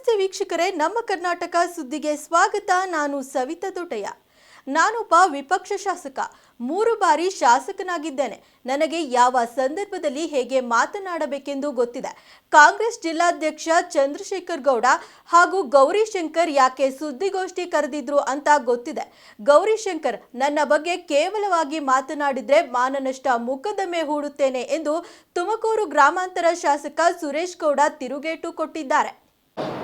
ನಮಸ್ತೆ ವೀಕ್ಷಕರೇ, ನಮ್ಮ ಕರ್ನಾಟಕ ಸುದ್ದಿಗೆ ಸ್ವಾಗತ. ನಾನು ಸವಿತಾ ದೊಡ್ಡಯ್ಯ. ನಾನೊಬ್ಬ ವಿಪಕ್ಷ ಶಾಸಕ, 3 ಬಾರಿ ಶಾಸಕನಾಗಿದ್ದೇನೆ. ನನಗೆ ಯಾವ ಸಂದರ್ಭದಲ್ಲಿ ಹೇಗೆ ಮಾತನಾಡಬೇಕೆಂದು ಗೊತ್ತಿದೆ. ಕಾಂಗ್ರೆಸ್ ಜಿಲ್ಲಾಧ್ಯಕ್ಷ ಚಂದ್ರಶೇಖರ್ ಗೌಡ ಹಾಗೂ ಗೌರಿಶಂಕರ್ ಯಾಕೆ ಸುದ್ದಿಗೋಷ್ಠಿ ಕರೆದಿದ್ರು ಅಂತ ಗೊತ್ತಿದೆ. ಗೌರಿಶಂಕರ್ ನನ್ನ ಬಗ್ಗೆ ಕೇವಲವಾಗಿ ಮಾತನಾಡಿದ್ರೆ ಮಾನನಷ್ಟ ಮೊಕದ್ದಮೆ ಹೂಡುತ್ತೇನೆ ಎಂದು ತುಮಕೂರು ಗ್ರಾಮಾಂತರ ಶಾಸಕ ಸುರೇಶ್ ಗೌಡ ತಿರುಗೇಟು ಕೊಟ್ಟಿದ್ದಾರೆ.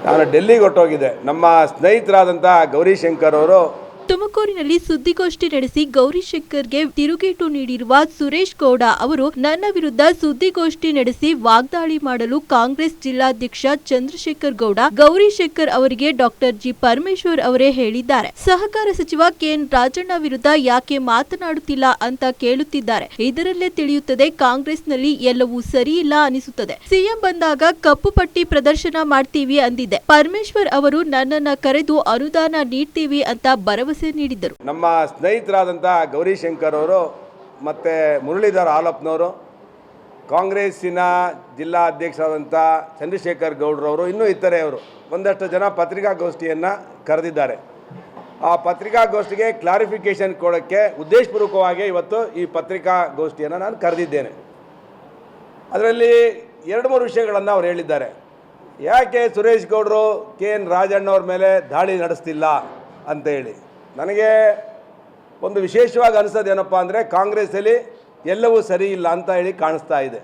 ನಾನು ಡೆಲ್ಲಿಗೆ ಹೊರಟೋಗಿದ್ದೆ. ನಮ್ಮ ಸ್ನೇಹಿತರಾದಂಥ ಗೌರಿಶಂಕರ್ ಅವರು ತುಮಕೂರಿನಲ್ಲಿ ಸುದ್ದಿಗೋಷ್ಠಿ ನಡೆಸಿ ಗೌರಿಶಂಕರ್ಗೆ ತಿರುಗೇಟು ನೀಡಿರುವ ಸುರೇಶ್ ಗೌಡ ಅವರು ನನ್ನ ವಿರುದ್ಧ ಸುದ್ದಿಗೋಷ್ಠಿ ನಡೆಸಿ ವಾಗ್ದಾಳಿ ಮಾಡಲು ಕಾಂಗ್ರೆಸ್ ಜಿಲ್ಲಾಧ್ಯಕ್ಷ ಚಂದ್ರಶೇಖರ್ ಗೌಡ ಗೌರಿಶಂಕರ್ ಅವರಿಗೆ ಡಾಕ್ಟರ್ ಜಿ ಪರಮೇಶ್ವರ್ ಅವರೇ ಹೇಳಿದ್ದಾರೆ. ಸಹಕಾರ ಸಚಿವ ಕೆಎನ್ ರಾಜಣ್ಣ ವಿರುದ್ಧ ಯಾಕೆ ಮಾತನಾಡುತ್ತಿಲ್ಲ ಅಂತ ಕೇಳುತ್ತಿದ್ದಾರೆ. ಇದರಲ್ಲೇ ತಿಳಿಯುತ್ತದೆ ಕಾಂಗ್ರೆಸ್ನಲ್ಲಿ ಎಲ್ಲವೂ ಸರಿಯಿಲ್ಲ ಅನಿಸುತ್ತದೆ. ಸಿಎಂ ಬಂದಾಗ ಕಪ್ಪು ಪಟ್ಟಿ ಪ್ರದರ್ಶನ ಮಾಡ್ತೀವಿ ಅಂದಿದ್ದೆ. ಪರಮೇಶ್ವರ್ ಅವರು ನನ್ನನ್ನ ಕರೆದು ಅನುದಾನ ನೀಡ್ತೀವಿ ಅಂತ ಭರವಸೆ ನೀಡಿದ್ದರು. ನಮ್ಮ ಸ್ನೇಹಿತರಾದಂಥ ಗೌರಿಶಂಕರ್ ಅವರು ಮತ್ತು ಮುರಳೀಧರ್ ಆಲಪ್ನವರು, ಕಾಂಗ್ರೆಸ್ಸಿನ ಜಿಲ್ಲಾ ಅಧ್ಯಕ್ಷರಾದಂಥ ಚಂದ್ರಶೇಖರ್ ಗೌಡ್ರವರು, ಇನ್ನೂ ಇತರೆಯವರು ಒಂದಷ್ಟು ಜನ ಪತ್ರಿಕಾಗೋಷ್ಠಿಯನ್ನು ಕರೆದಿದ್ದಾರೆ. ಆ ಪತ್ರಿಕಾಗೋಷ್ಠಿಗೆ ಕ್ಲಾರಿಫಿಕೇಷನ್ ಕೊಡೋಕ್ಕೆ ಉದ್ದೇಶಪೂರ್ವಕವಾಗಿ ಇವತ್ತು ಈ ಪತ್ರಿಕಾಗೋಷ್ಠಿಯನ್ನು ನಾನು ಕರೆದಿದ್ದೇನೆ. ಅದರಲ್ಲಿ 2-3 ವಿಷಯಗಳನ್ನು ಅವ್ರು ಹೇಳಿದ್ದಾರೆ. ಯಾಕೆ ಸುರೇಶ್ ಗೌಡರು ಕೆಎನ್ ರಾಜಣ್ಣವ್ರ ಮೇಲೆ ದಾಳಿ ನಡೆಸ್ತಿಲ್ಲ ಅಂತ ಹೇಳಿ. ನನಗೆ ಒಂದು ವಿಶೇಷವಾಗಿ ಅನಿಸೋದು ಏನಪ್ಪ ಅಂದರೆ, ಕಾಂಗ್ರೆಸ್ಸಲ್ಲಿ ಎಲ್ಲವೂ ಸರಿ ಇಲ್ಲ ಅಂತ ಹೇಳಿ ಕಾಣಿಸ್ತಾ ಇದೆ.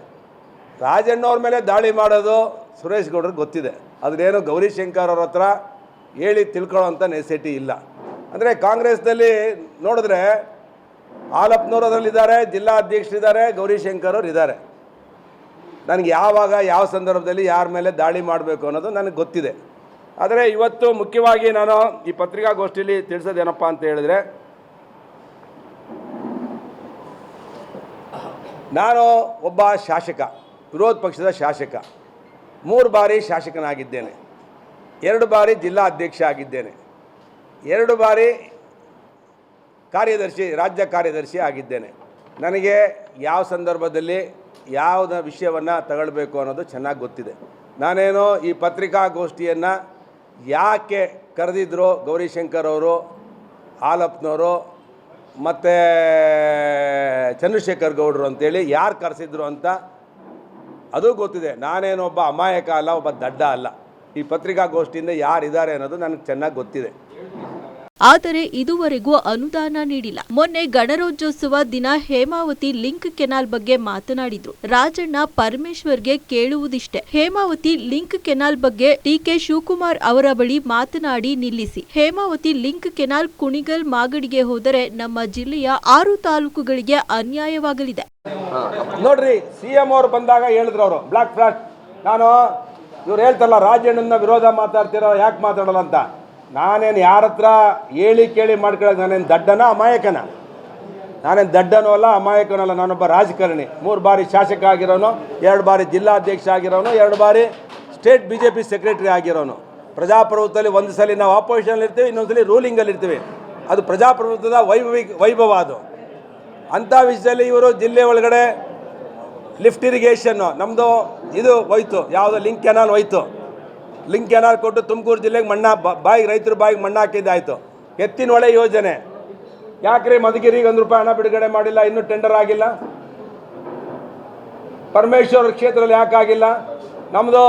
ರಾಜಣ್ಣವ್ರ ಮೇಲೆ ದಾಳಿ ಮಾಡೋದು ಸುರೇಶ್ ಗೌಡ್ರಿಗೆ ಗೊತ್ತಿದೆ. ಅದನ್ನೇನು ಗೌರಿಶಂಕರ್ ಅವ್ರ ಹತ್ರ ಹೇಳಿ ತಿಳ್ಕೊಳ್ಳೋವಂಥ ನೆಸೆಸಿಟಿ ಇಲ್ಲ. ಅಂದರೆ ಕಾಂಗ್ರೆಸ್ನಲ್ಲಿ ನೋಡಿದ್ರೆ ಆಲಪ್ನವ್ರು ಅದರಲ್ಲಿದ್ದಾರೆ, ಜಿಲ್ಲಾ ಅಧ್ಯಕ್ಷರಿದ್ದಾರೆ, ಗೌರಿಶಂಕರ್ ಅವರು ಇದ್ದಾರೆ. ನನಗೆ ಯಾವಾಗ ಯಾವ ಸಂದರ್ಭದಲ್ಲಿ ಯಾರ ಮೇಲೆ ದಾಳಿ ಮಾಡಬೇಕು ಅನ್ನೋದು ನನಗೆ ಗೊತ್ತಿದೆ. ಆದರೆ ಇವತ್ತು ಮುಖ್ಯವಾಗಿ ನಾನು ಈ ಪತ್ರಿಕಾಗೋಷ್ಠಿಯಲ್ಲಿ ತಿಳಿಸೋದೇನಪ್ಪ ಅಂತ ಹೇಳಿದ್ರೆ, ನಾನು ಒಬ್ಬ ಶಾಸಕ, ವಿರೋಧ ಪಕ್ಷದ ಶಾಸಕ. 3 ಬಾರಿ ಶಾಸಕನಾಗಿದ್ದೇನೆ, 2 ಬಾರಿ ಜಿಲ್ಲಾ ಅಧ್ಯಕ್ಷ ಆಗಿದ್ದೇನೆ, 2 ಬಾರಿ ಕಾರ್ಯದರ್ಶಿ, ರಾಜ್ಯ ಕಾರ್ಯದರ್ಶಿ ಆಗಿದ್ದೇನೆ. ನನಗೆ ಯಾವ ಸಂದರ್ಭದಲ್ಲಿ ಯಾವುದ ವಿಷಯವನ್ನು ತಗೊಳ್ಬೇಕು ಅನ್ನೋದು ಚೆನ್ನಾಗಿ ಗೊತ್ತಿದೆ. ನಾನೇನು ಈ ಪತ್ರಿಕಾಗೋಷ್ಠಿಯನ್ನು ಯಾಕೆ ಕರೆದಿದ್ರು ಗೌರಿಶಂಕರ್ ಅವರು, ಆಲಪ್ನವರು ಮತ್ತು ಚಂದ್ರಶೇಖರ್ ಗೌಡರು ಅಂತೇಳಿ ಯಾರು ಕರೆಸಿದ್ರು ಅಂತ ಅದು ಗೊತ್ತಿದೆ. ನಾನೇನು ಒಬ್ಬ ಅಮಾಯಕ ಅಲ್ಲ, ಒಬ್ಬ ದಡ್ಡ ಅಲ್ಲ. ಈ ಪತ್ರಿಕಾಗೋಷ್ಠಿಯಿಂದ ಯಾರಿದ್ದಾರೆ ಅನ್ನೋದು ನನಗೆ ಚೆನ್ನಾಗಿ ಗೊತ್ತಿದೆ. ಆದರೆ ಇದುವರೆಗೂ ಅನುದಾನ ನೀಡಿಲ್ಲ. ಮೊನ್ನೆ ಗಣರಾಜ್ಯೋತ್ಸವ ದಿನ ಹೇಮಾವತಿ ಲಿಂಕ್ ಕೆನಾಲ್ ಬಗ್ಗೆ ಮಾತನಾಡಿದ್ರು. ರಾಜಣ್ಣ ಪರಮೇಶ್ವರ್ಗೆ ಕೇಳುವುದಿಷ್ಟೇ, ಹೇಮಾವತಿ ಲಿಂಕ್ ಕೆನಾಲ್ ಬಗ್ಗೆ ಡಿಕೆ ಶಿವಕುಮಾರ್ ಅವರ ಬಳಿ ಮಾತನಾಡಿ ನಿಲ್ಲಿಸಿ. ಹೇಮಾವತಿ ಲಿಂಕ್ ಕೆನಾಲ್ ಕುಣಿಗಲ್ ಮಾಗಡಿಗೆ ಹೋದರೆ ನಮ್ಮ ಜಿಲ್ಲೆಯ 6 ತಾಲೂಕುಗಳಿಗೆ ಅನ್ಯಾಯವಾಗಲಿದೆ. ನೋಡ್ರಿ, CM ಅವರು ಬಂದಾಗ ಹೇಳಿದ್ರು ಅವರು ಬ್ಲಾಕ್ ಫ್ಲಾಟ್. ನಾನು ಇವ್ರು ಹೇಳ್ತಾರಲ್ಲ ರಾಜಣ್ಣನ ವಿರೋಧ ಮಾತಾಡ್ತಿರೋ, ಯಾಕೆ ಮಾತಾಡಲ್ಲ ಅಂತ. ನಾನೇನು ಯಾರ ಹತ್ರ ಹೇಳಿ ಕೇಳಿ ಮಾಡ್ಕೊಳ್ಳೋದು, ನಾನೇನು ದಡ್ಡನ ಅಮಾಯಕನ? ನಾನೇನು ದಡ್ಡನೂ ಅಲ್ಲ, ಅಮಾಯಕನೂ ಅಲ್ಲ. ನಾನೊಬ್ಬ ರಾಜಕಾರಣಿ. 3 ಬಾರಿ ಶಾಸಕ ಆಗಿರೋನು, 2 ಬಾರಿ ಜಿಲ್ಲಾಧ್ಯಕ್ಷ ಆಗಿರೋನು, 2 ಬಾರಿ ಸ್ಟೇಟ್ BJP ಸೆಕ್ರೆಟರಿ ಆಗಿರೋನು. ಪ್ರಜಾಪ್ರಭುತ್ವದಲ್ಲಿ ಒಂದು ಸಲ ನಾವು ಆಪೋಸಿಷನಲ್ಲಿ ಇರ್ತೀವಿ, ಇನ್ನೊಂದು ಸಲ ರೂಲಿಂಗಲ್ಲಿ ಇರ್ತೀವಿ. ಅದು ಪ್ರಜಾಪ್ರಭುತ್ವದ ವೈಭವ ಅದು. ಅಂಥ ವಿಷಯದಲ್ಲಿ ಇವರು ಜಿಲ್ಲೆ ಒಳಗಡೆ ಲಿಫ್ಟ್ ಇರಿಗೇಷನ್ನು ನಮ್ಮದು ಇದು ಹೋಯ್ತು, ಯಾವುದೋ ಲಿಂಕ್ ಕೆನಾಲ್ ಹೋಯ್ತು. ಲಿಂಕ್ ಕೆನಾಲ್ ಕೊಟ್ಟು ತುಮಕೂರು ಜಿಲ್ಲೆಗೆ ರೈತರ ಬಾಯಿಗೆ ಮಣ್ಣು ಹಾಕಿದ್ದಾಯಿತು. ಎತ್ತಿನ ಹೊಳೆ ಯೋಜನೆ ಯಾಕ್ರಿ ಮಧುಗಿರಿಗೆ ₹1 ಹಣ ಬಿಡುಗಡೆ ಮಾಡಿಲ್ಲ, ಇನ್ನೂ ಟೆಂಡರ್ ಆಗಿಲ್ಲ? ಪರಮೇಶ್ವರ್ ಕ್ಷೇತ್ರದಲ್ಲಿ ಯಾಕಾಗಿಲ್ಲ? ನಮ್ಮದು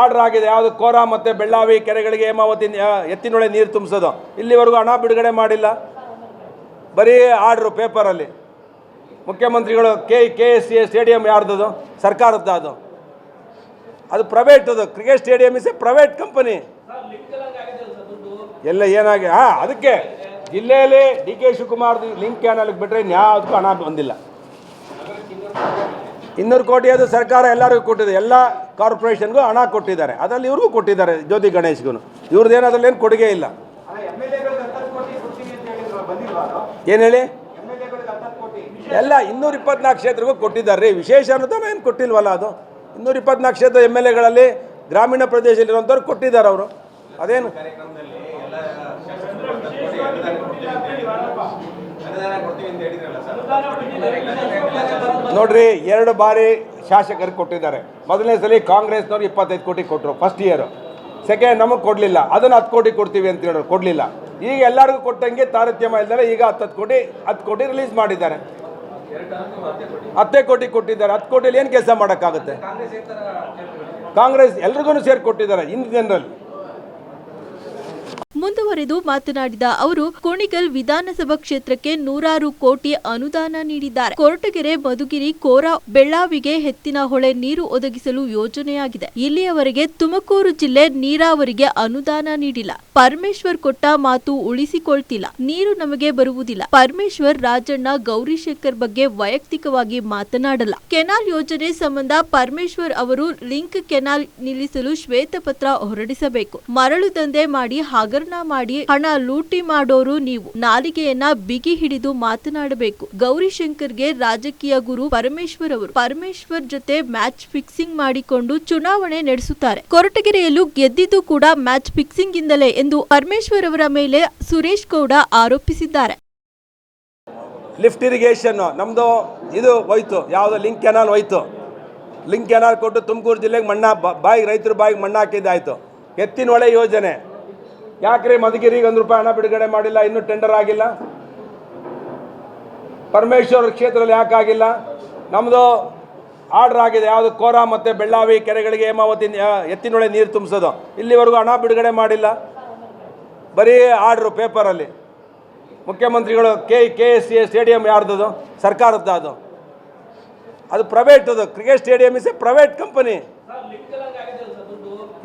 ಆರ್ಡರ್ ಆಗಿದೆ, ಯಾವುದು ಕೋರಾ ಮತ್ತು ಬೆಳ್ಳಾವಿ ಕೆರೆಗಳಿಗೆ ಹೇಮಾವತಿ ಎತ್ತಿನೊಳೆ ನೀರು ತುಂಬಿಸೋದು. ಇಲ್ಲಿವರೆಗೂ ಹಣ ಬಿಡುಗಡೆ ಮಾಡಿಲ್ಲ, ಬರೀ ಆರ್ಡ್ರು ಪೇಪರಲ್ಲಿ. ಮುಖ್ಯಮಂತ್ರಿಗಳು KSCA ಸ್ಟೇಡಿಯಂ ಯಾರ್ದು? ಸರ್ಕಾರದ್ದು. ಅದು ಪ್ರೈವೇಟ್. ಅದು cricket stadium is A private company. ಎಲ್ಲ ಏನಾಗಿ ಅದಕ್ಕೆ ಜಿಲ್ಲೆಯಲ್ಲಿ DK ಶಿವಕುಮಾರ್ ಲಿಂಕ್ ಕ್ಯಾನಲ್ಗೆ ಬಿಟ್ಟರೆ ಇನ್ಯಾವುದಕ್ಕೂ ಹಣ ಬಂದಿಲ್ಲ. 200 ಕೋಟಿ ಅದು ಸರ್ಕಾರ ಎಲ್ಲರಿಗೂ ಕೊಟ್ಟಿದೆ, ಎಲ್ಲ ಕಾರ್ಪೊರೇಷನ್ಗೂ ಹಣ ಕೊಟ್ಟಿದ್ದಾರೆ. ಅದರಲ್ಲಿ ಇವ್ರಿಗೂ ಕೊಟ್ಟಿದ್ದಾರೆ, ಜ್ಯೋತಿ ಗಣೇಶ್ಗೂ. ಇವ್ರದ್ದೇನು ಅದರಲ್ಲಿ ಏನು ಕೊಡುಗೆ ಇಲ್ಲ. ಏನು ಹೇಳಿ? ಎಲ್ಲ 224 ಕ್ಷೇತ್ರಕ್ಕೂ ಕೊಟ್ಟಿದ್ದಾರೆ ರೀ. ವಿಶೇಷ ಅನುದಾನ ಏನು ಕೊಟ್ಟಿಲ್ವಲ್ಲ. ಅದು 224 ಕ್ಷೇತ್ರ MLAಗಳಲ್ಲಿ ಗ್ರಾಮೀಣ ಪ್ರದೇಶದಲ್ಲಿರುವಂಥವ್ರು ಕೊಟ್ಟಿದ್ದಾರೆ ಅವರು. ಅದೇನು ನೋಡ್ರಿ, 2 ಬಾರಿ ಶಾಸಕರಿಗೆ ಕೊಟ್ಟಿದ್ದಾರೆ. ಮೊದಲನೇ ಸಲ ಕಾಂಗ್ರೆಸ್ನವ್ರು 25 ಕೋಟಿ ಕೊಟ್ಟರು ಫಸ್ಟ್ ಇಯರು. ಸೆಕೆಂಡ್ ನಮಗೆ ಕೊಡಲಿಲ್ಲ, ಅದನ್ನು 10 ಕೋಟಿ ಕೊಡ್ತೀವಿ ಅಂತ ಹೇಳಿದ್ರು, ಕೊಡಲಿಲ್ಲ. ಈಗ ಎಲ್ಲರಿಗೂ ಕೊಟ್ಟಂಗೆ ತಾರತಮ್ಯ ಇಲ್ಲದೆ ಈಗ 10 ಕೋಟಿ ರಿಲೀಸ್ ಮಾಡಿದ್ದಾರೆ. 10 ಕೋಟಿ ಕೊಟ್ಟಿದ್ದಾರೆ. 10 ಕೋಟಿಯಲ್ಲಿ ಏನು ಕೆಲಸ ಮಾಡೋಕ್ಕಾಗುತ್ತೆ? ಕಾಂಗ್ರೆಸ್ ಎಲ್ರಿಗೂ ಸೇರಿ ಕೊಟ್ಟಿದ್ದಾರೆ ಇನ್ ಜನರಲ್. ಮುಂದುವರೆದು ಮಾತನಾಡಿದ ಅವರು, ಕುಣಿಗಲ್ ವಿಧಾನಸಭಾ ಕ್ಷೇತ್ರಕ್ಕೆ 100 ಕೋಟಿ ಅನುದಾನ ನೀಡಿದ್ದಾರೆ. ಕೊರಟಗೆರೆ, ಮಧುಗಿರಿ, ಕೋರಾ, ಬೆಳ್ಳಾವಿಗೆ ಎತ್ತಿನ ಹೊಳೆ ನೀರು ಒದಗಿಸಲು ಯೋಜನೆಯಾಗಿದೆ. ಇಲ್ಲಿಯವರೆಗೆ ತುಮಕೂರು ಜಿಲ್ಲೆ ನೀರಾವರಿಗೆ ಅನುದಾನ ನೀಡಿಲ್ಲ. ಪರಮೇಶ್ವರ್ ಕೊಟ್ಟ ಮಾತು ಉಳಿಸಿಕೊಳ್ತಿಲ್ಲ. ನೀರು ನಮಗೆ ಬರುವುದಿಲ್ಲ. ಪರಮೇಶ್ವರ್, ರಾಜಣ್ಣ, ಗೌರಿಶಂಕರ್ ಬಗ್ಗೆ ವೈಯಕ್ತಿಕವಾಗಿ ಮಾತನಾಡಲ್ಲ. ಕೆನಾಲ್ ಯೋಜನೆ ಸಂಬಂಧ ಪರಮೇಶ್ವರ್ ಅವರು ಲಿಂಕ್ ಕೆನಾಲ್ ನಿಲ್ಲಿಸಲು ಶ್ವೇತಪತ್ರ ಹೊರಡಿಸಬೇಕು. ಮರಳು ದಂಧೆ ಮಾಡಿ ಹಗರಣ ಮಾಡಿ ಹಣ ಲೂಟಿ ಮಾಡೋರು ನೀವು. ನಾಲಿಗೆಯನ್ನ ಬಿಗಿ ಹಿಡಿದು ಮಾತನಾಡಬೇಕು. ಗೌರಿಶಂಕರ್ಗೆ ರಾಜಕೀಯ ಗುರು ಪರಮೇಶ್ವರ್ ಅವರು. ಪರಮೇಶ್ವರ್ ಜೊತೆ ಮ್ಯಾಚ್ ಫಿಕ್ಸಿಂಗ್ ಮಾಡಿಕೊಂಡು ಚುನಾವಣೆ ನಡೆಸುತ್ತಾರೆ. ಕೊರಟಗೆರೆಯಲ್ಲೂ ಗೆದ್ದಿದ್ದು ಕೂಡ ಮ್ಯಾಚ್ ಫಿಕ್ಸಿಂಗ್ ಇಂದಲೇ ಎಂದು ಪರಮೇಶ್ವರ್ ಅವರ ಮೇಲೆ ಸುರೇಶ್ ಗೌಡ ಆರೋಪಿಸಿದ್ದಾರೆ. ಲಿಫ್ಟ್ ಇರಿಗೇಷನ್ ನಮ್ದು ಇದು ಹೋಯ್ತು, ಯಾವುದೋ ಲಿಂಕ್ ಕೆನಾಲ್ ಹೋಯ್ತು. ಲಿಂಕ್ ಕೆನಾಲ್ ಕೊಟ್ಟು ತುಮಕೂರು ಜಿಲ್ಲೆಗೆ ಮಣ್ಣಾ ರೈತರ ಬಾಯಿಗೆ ಮಣ್ಣು ಹಾಕಿದ್ದಾಯ್ತು. ಎತ್ತಿನ ಹೊಳೆ ಯೋಜನೆ ಯಾಕ್ರಿ ಮಧುಗಿರಿಗೆ ₹1 ಹಣ ಬಿಡುಗಡೆ ಮಾಡಿಲ್ಲ? ಇನ್ನೂ ಟೆಂಡರ್ ಆಗಿಲ್ಲ. ಪರಮೇಶ್ವರ್ ಕ್ಷೇತ್ರದಲ್ಲಿ ಯಾಕಾಗಿಲ್ಲ? ನಮ್ಮದು ಆರ್ಡರ್ ಆಗಿದೆ, ಯಾವುದು ಕೋರಾ ಮತ್ತು ಬೆಳ್ಳಾವಿ ಕೆರೆಗಳಿಗೆ ಹೇಮಾವತಿ ಎತ್ತಿನೊಳೆ ನೀರು ತುಂಬಿಸೋದು. ಇಲ್ಲಿವರೆಗೂ ಹಣ ಬಿಡುಗಡೆ ಮಾಡಿಲ್ಲ. ಬರೀ ಆರ್ಡ್ರು ಪೇಪರಲ್ಲಿ. ಮುಖ್ಯಮಂತ್ರಿಗಳು KSCA ಸ್ಟೇಡಿಯಂ ಯಾರ್ದು? ಸರ್ಕಾರದ್ದು. ಅದು ಪ್ರೈವೇಟ್. ಅದು cricket stadium is A private company.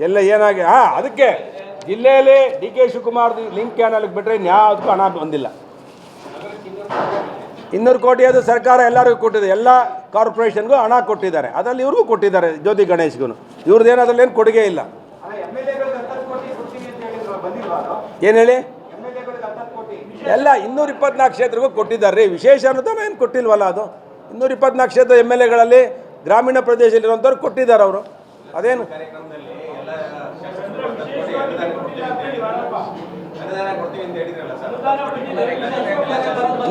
ಎಲ್ಲ ಏನಾಗಿ ಅದಕ್ಕೆ ಜಿಲ್ಲೆಯಲ್ಲಿ DK ಶಿವಕುಮಾರ್ ಲಿಂಕ್ ಕ್ಯಾನಲ್ಗೆ ಬಿಟ್ಟರೆ ಇನ್ಯಾವುದಕ್ಕೂ ಹಣ ಬಂದಿಲ್ಲ. 200 ಕೋಟಿ ಅದು ಸರ್ಕಾರ ಎಲ್ಲರಿಗೂ ಕೊಟ್ಟಿದೆ. ಎಲ್ಲ ಕಾರ್ಪೊರೇಷನ್ಗೂ ಹಣ ಕೊಟ್ಟಿದ್ದಾರೆ. ಅದರಲ್ಲಿ ಇವ್ರಿಗೂ ಕೊಟ್ಟಿದ್ದಾರೆ, ಜ್ಯೋತಿ ಗಣೇಶ್ಗೂ. ಇವ್ರದ್ದೇನು ಅದರಲ್ಲಿ ಏನು ಕೊಡುಗೆ ಇಲ್ಲ. ಏನು ಹೇಳಿ? ಎಲ್ಲ 224 ಕ್ಷೇತ್ರಕ್ಕೂ ಕೊಟ್ಟಿದ್ದಾರೆ ರೀ. ವಿಶೇಷ ಅನುದಾನ ಏನು ಕೊಟ್ಟಿಲ್ವಲ್ಲ. ಅದು 224 ಕ್ಷೇತ್ರ MLAಗಳಲ್ಲಿ ಗ್ರಾಮೀಣ ಪ್ರದೇಶದಲ್ಲಿರುವಂಥವ್ರು ಕೊಟ್ಟಿದ್ದಾರೆ ಅವರು. ಅದೇನು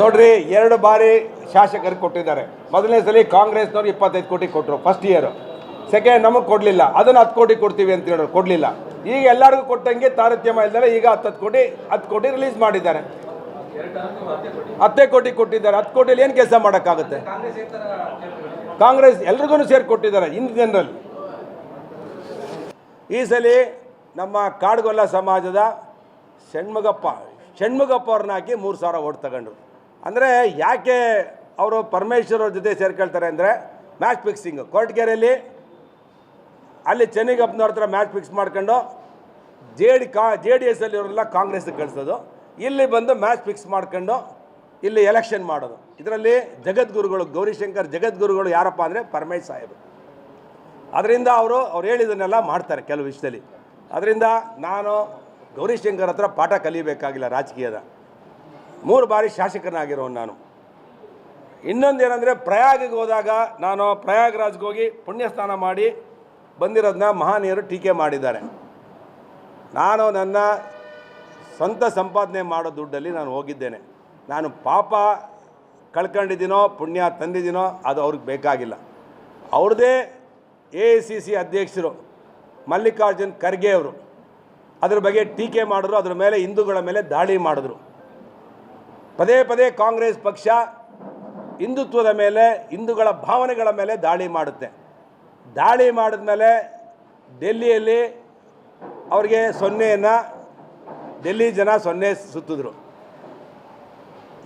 ನೋಡ್ರಿ, 2 ಬಾರಿ ಶಾಸಕರಿಗೆ ಕೊಟ್ಟಿದ್ದಾರೆ. ಮೊದಲನೇ ಸಲ ಕಾಂಗ್ರೆಸ್ನವ್ರು 25 ಕೋಟಿ ಕೊಟ್ಟರು ಫಸ್ಟ್ ಇಯರ್. ಸೆಕೆಂಡ್ ನಮಗೆ ಕೊಡಲಿಲ್ಲ, ಅದನ್ನು 10 ಕೋಟಿ ಕೊಡ್ತೀವಿ ಅಂತ ಹೇಳಿದ್ರು, ಕೊಡಲಿಲ್ಲ. ಈಗ ಎಲ್ಲರಿಗೂ ಕೊಟ್ಟಂಗೆ ತಾರತಮ್ಯ ಇಲ್ಲದೆ ಈಗ 10 ಕೋಟಿ ರಿಲೀಸ್ ಮಾಡಿದ್ದಾರೆ. 10 ಕೋಟಿ ಕೊಟ್ಟಿದ್ದಾರೆ. 10 ಕೋಟಿಯಲ್ಲಿ ಏನು ಕೆಲಸ ಮಾಡೋಕ್ಕಾಗುತ್ತೆ? ಕಾಂಗ್ರೆಸ್ ಎಲ್ರಿಗೂ ಸೇರಿ ಕೊಟ್ಟಿದ್ದಾರೆ ಇನ್ ಜನರಲ್. ಈ ಸಲ ನಮ್ಮ ಕಾಡ್ಗೊಲ್ಲ ಸಮಾಜದ ಷಣ್ಮುಗಪ್ಪ ಅವ್ರನ್ನ ಹಾಕಿ 3,000 ಓಟ್ ತಗೊಂಡ್ರು. ಅಂದರೆ ಯಾಕೆ ಅವರು ಪರಮೇಶ್ವರ್ ಅವ್ರ ಜೊತೆ ಸೇರ್ಕೊಳ್ತಾರೆ ಅಂದರೆ ಮ್ಯಾಚ್ ಫಿಕ್ಸಿಂಗು. ಕೊರಟಗೆರೆಯಲ್ಲಿ ಅಲ್ಲಿ ಚೆನ್ನಿಗಪ್ಪನವ್ರ ಹತ್ರ ಮ್ಯಾಚ್ ಫಿಕ್ಸ್ ಮಾಡ್ಕೊಂಡು JDS ಅಲ್ಲಿ ಇವರೆಲ್ಲ ಕಾಂಗ್ರೆಸ್ಗೆ ಕಳಿಸೋದು. ಇಲ್ಲಿ ಬಂದು ಮ್ಯಾಚ್ ಫಿಕ್ಸ್ ಮಾಡ್ಕೊಂಡು ಇಲ್ಲಿ ಎಲೆಕ್ಷನ್ ಮಾಡೋದು. ಇದರಲ್ಲಿ ಜಗದ್ಗುರುಗಳು, ಗೌರಿಶಂಕರ್ ಜಗದ್ಗುರುಗಳು ಯಾರಪ್ಪ ಅಂದರೆ ಪರಮೇಶ್ ಸಾಹೇಬರು. ಅದರಿಂದ ಅವರು ಹೇಳಿದ್ದನ್ನೆಲ್ಲ ಮಾಡ್ತಾರೆ ಕೆಲವು ವಿಷಯದಲ್ಲಿ. ಅದರಿಂದ ನಾನು ಗೌರಿಶಂಕರ್ ಹತ್ರ ಪಾಠ ಕಲಿಬೇಕಾಗಿಲ್ಲ ರಾಜಕೀಯದ. 3 ಬಾರಿ ಶಾಸಕನಾಗಿರೋನು ನಾನು. ಇನ್ನೊಂದೇನೆಂದರೆ ಪ್ರಯಾಗಿಗೆ ಹೋದಾಗ ನಾನು ಪ್ರಯಾಗ್ರಾಜ್ಗೆ ಹೋಗಿ ಪುಣ್ಯಸ್ನಾನ ಮಾಡಿ ಬಂದಿರೋದನ್ನ ಮಹನೀಯರು ಟೀಕೆ ಮಾಡಿದ್ದಾರೆ. ನಾನು ನನ್ನ ಸ್ವಂತ ಸಂಪಾದನೆ ಮಾಡೋ ದುಡ್ಡಲ್ಲಿ ನಾನು ಹೋಗಿದ್ದೇನೆ. ನಾನು ಪಾಪ ಕಳ್ಕೊಂಡಿದ್ದೀನೋ ಪುಣ್ಯ ತಂದಿದ್ದೀನೋ ಅದು ಅವ್ರಿಗೆ ಬೇಕಾಗಿಲ್ಲ. ಅವ್ರದ್ದೇ AICC ಅಧ್ಯಕ್ಷರು ಮಲ್ಲಿಕಾರ್ಜುನ್ ಖರ್ಗೆ ಅವರು ಅದ್ರ ಬಗ್ಗೆ ಟೀಕೆ ಮಾಡಿದ್ರು. ಅದ್ರ ಮೇಲೆ ಹಿಂದೂಗಳ ಮೇಲೆ ದಾಳಿ ಮಾಡಿದ್ರು. ಪದೇ ಕಾಂಗ್ರೆಸ್ ಪಕ್ಷ ಹಿಂದುತ್ವದ ಮೇಲೆ, ಹಿಂದೂಗಳ ಭಾವನೆಗಳ ಮೇಲೆ ದಾಳಿ ಮಾಡುತ್ತೆ. ದಾಳಿ ಮಾಡಿದ್ಮೇಲೆ ಡೆಲ್ಲಿಯಲ್ಲಿ ಅವ್ರಿಗೆ 0ಯನ್ನು ಡೆಲ್ಲಿ ಜನ 0 ಸುತ್ತಿದ್ರು.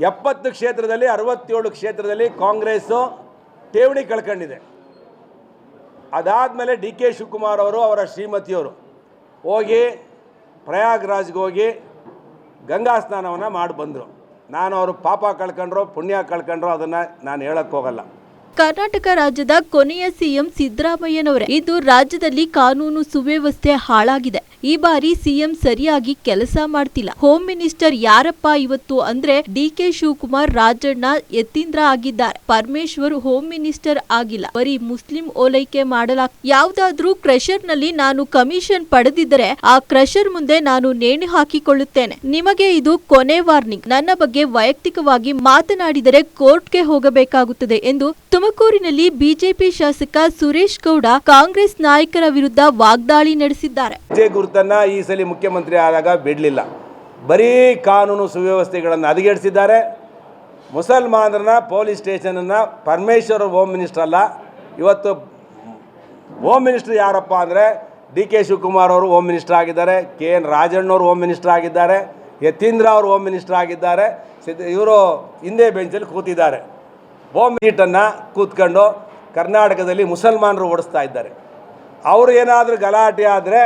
70 ಕ್ಷೇತ್ರದಲ್ಲಿ 67 ಕ್ಷೇತ್ರದಲ್ಲಿ ಕಾಂಗ್ರೆಸ್ಸು ಠೇವಣಿ ಕಳ್ಕೊಂಡಿದೆ. ಅದಾದಮೇಲೆ DK ಶಿವಕುಮಾರ್ ಅವರು ಅವರ ಶ್ರೀಮತಿಯವರು ಹೋಗಿ ಪ್ರಯಾಗ್ರಾಜ್ಗೆ ಹೋಗಿ ಗಂಗಾ ಸ್ನಾನವನ್ನು ಮಾಡಿ ಬಂದರು. ನಾನು ಅವರು ಪಾಪ ಕಳ್ಕೊಂಡ್ರೋ ಪುಣ್ಯ ಕಳ್ಕೊಂಡ್ರೋ ಅದನ್ನು ನಾನು ಹೇಳೋಕ್ಕೋಗಲ್ಲ. ಕರ್ನಾಟಕ ರಾಜ್ಯದ ಕೊನೆಯ ಸಿಎಂ ಸಿದ್ದರಾಮಯ್ಯನವರೇ. ಇದು ರಾಜ್ಯದಲ್ಲಿ ಕಾನೂನು ಸುವ್ಯವಸ್ಥೆ ಹಾಳಾಗಿದೆ. ಈ ಬಾರಿ ಸಿಎಂ ಸರಿಯಾಗಿ ಕೆಲಸ ಮಾಡ್ತಿಲ್ಲ. ಹೋಮ್ ಮಿನಿಸ್ಟರ್ ಯಾರಪ್ಪ ಇವತ್ತು ಅಂದ್ರೆ DK ಶಿವಕುಮಾರ್, ರಾಜಣ್ಣ, ಯತೀಂದ್ರ ಆಗಿದ್ದಾರೆ. ಪರಮೇಶ್ವರ್ ಹೋಮ್ ಮಿನಿಸ್ಟರ್ ಆಗಿಲ್ಲ. ಬರೀ ಮುಸ್ಲಿಂ ಓಲೈಕೆ ಯಾವುದಾದ್ರೂ ಕ್ರಷರ್ ನಲ್ಲಿ ನಾನು ಕಮಿಷನ್ ಪಡೆದಿದ್ದರೆ ಆ ಕ್ರಷರ್ ಮುಂದೆ ನಾನು ನೇಣು ಹಾಕಿಕೊಳ್ಳುತ್ತೇನೆ. ನಿಮಗೆ ಇದು ಕೊನೆ ವಾರ್ನಿಂಗ್. ನನ್ನ ಬಗ್ಗೆ ವೈಯಕ್ತಿಕವಾಗಿ ಮಾತನಾಡಿದರೆ ಕೋರ್ಟ್ಗೆ ಹೋಗಬೇಕಾಗುತ್ತದೆ ಎಂದು ತುಮಕೂರಿನಲ್ಲಿ ಬಿಜೆಪಿ ಶಾಸಕ ಸುರೇಶ್ ಗೌಡ ಕಾಂಗ್ರೆಸ್ ನಾಯಕರ ವಿರುದ್ಧ ವಾಗ್ದಾಳಿ ನಡೆಸಿದ್ದಾರೆ. ಹೆಜ್ಜೆ ಗುರುತನ್ನ ಈ ಸಲ ಮುಖ್ಯಮಂತ್ರಿ ಆದಾಗ ಬಿಡಲಿಲ್ಲ. ಬರೀ ಕಾನೂನು ಸುವ್ಯವಸ್ಥೆಗಳನ್ನು ಹದಗೆಡಿಸಿದ್ದಾರೆ. ಮುಸಲ್ಮಾನರನ್ನ ಪೊಲೀಸ್ ಸ್ಟೇಷನನ್ನು ಪರಮೇಶ್ವರ್ ಹೋಮ್ ಮಿನಿಸ್ಟರ್ ಅಲ್ಲ, ಇವತ್ತು ಹೋಮ್ ಮಿನಿಸ್ಟರ್ ಯಾರಪ್ಪ ಅಂದರೆ DK ಶಿವಕುಮಾರ್ ಅವರು ಹೋಮ್ ಮಿನಿಸ್ಟರ್ ಆಗಿದ್ದಾರೆ, KN ರಾಜಣ್ಣವರು ಹೋಮ್ ಮಿನಿಸ್ಟರ್ ಆಗಿದ್ದಾರೆ, ಯತೀಂದ್ರ ಅವರು ಹೋಮ್ ಮಿನಿಸ್ಟರ್ ಆಗಿದ್ದಾರೆ. ಇವರು ಹಿಂದೆ ಬೆಂಚಲ್ಲಿ ಕೂತಿದ್ದಾರೆ. ಹೋಮ್ ಸೀಟನ್ನು ಕೂತ್ಕೊಂಡು ಕರ್ನಾಟಕದಲ್ಲಿ ಮುಸಲ್ಮಾನರು ಓಡಿಸ್ತಾ ಇದ್ದಾರೆ. ಅವರು ಏನಾದರೂ ಗಲಾಟೆ ಆದರೆ